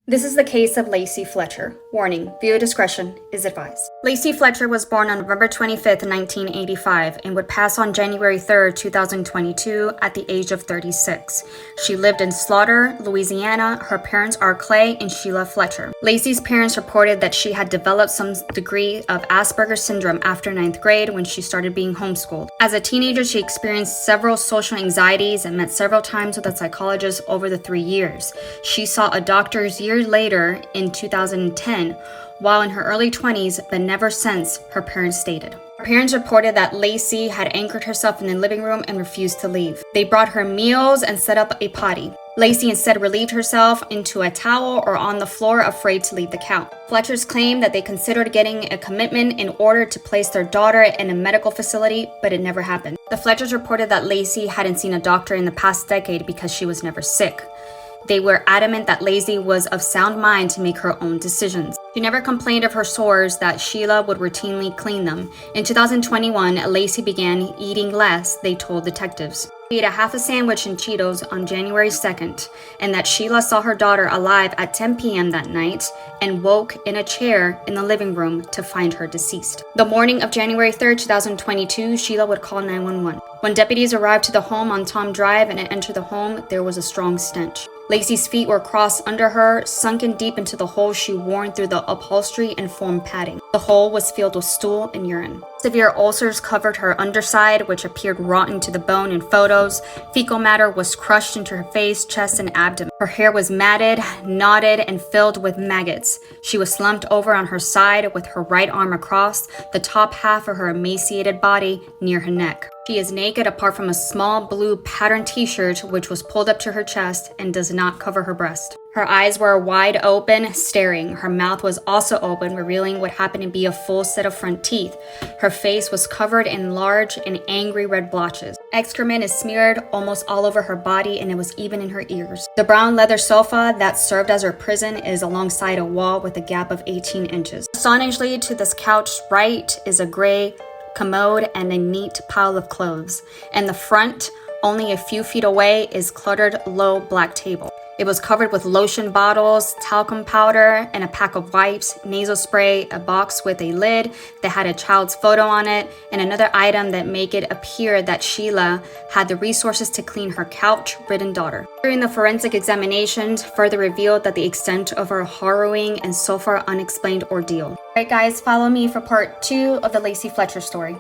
This is the case of Lacey Fletcher. Warning, viewer discretion is advised. Lacey Fletcher was born on November 25, 1985, and would pass on January 3, 2022 at the age of 36. She lived in Slaughter, Louisiana. Her parents are Clay and Sheila Fletcher. Lacey's parents reported that she had developed some degree of Asperger's syndrome after 9th grade when she started being homeschooled. As a teenager, she experienced several social anxieties and met several times with a psychologist over the 3 years. She saw a doctor years later in 2010, while in her early 20s, but never since, her parents stated. Her parents reported that Lacey had anchored herself in the living room and refused to leave. They brought her meals and set up a potty. Lacey instead relieved herself into a towel or on the floor, afraid to leave the couch. Fletchers claimed that they considered getting a commitment in order to place their daughter in a medical facility, but it never happened. The Fletchers reported that Lacey hadn't seen a doctor in the past decade because she was never sick. They were adamant that Lacey was of sound mind to make her own decisions. She never complained of her sores, that Sheila would routinely clean them. In 2021, Lacey began eating less, they told detectives. She ate a half a sandwich and Cheetos on January 2nd, and that Sheila saw her daughter alive at 10 p.m. that night and woke in a chair in the living room to find her deceased. The morning of January 3rd, 2022, Sheila would call 911. When deputies arrived to the home on Tom Drive and entered the home, there was a strong stench. Lacey's feet were crossed under her, sunken deep into the hole she worn through the upholstery and foam padding. The hole was filled with stool and urine. Severe ulcers covered her underside, which appeared rotten to the bone in photos. Fecal matter was crushed into her face, chest, and abdomen. Her hair was matted, knotted, and filled with maggots. She was slumped over on her side with her right arm across the top half of her emaciated body near her neck. She is naked apart from a small blue patterned t-shirt which was pulled up to her chest and does not cover her breast. Her eyes were wide open, staring. Her mouth was also open, revealing what happened to be a full set of front teeth. Her face was covered in large and angry red blotches. Excrement is smeared almost all over her body, and it was even in her ears. The brown leather sofa that served as her prison is alongside a wall with a gap of 18 inches. Astonishingly, to this couch's right is a gray commode and a neat pile of clothes. In the front, only a few feet away, is cluttered low black table. It was covered with lotion bottles, talcum powder, and a pack of wipes, nasal spray, a box with a lid that had a child's photo on it, and another item that made it appear that Sheila had the resources to clean her couch-ridden daughter. During the forensic examinations, further revealed that the extent of her harrowing and so far unexplained ordeal. Alright guys, follow me for part 2 of the Lacey Fletcher story.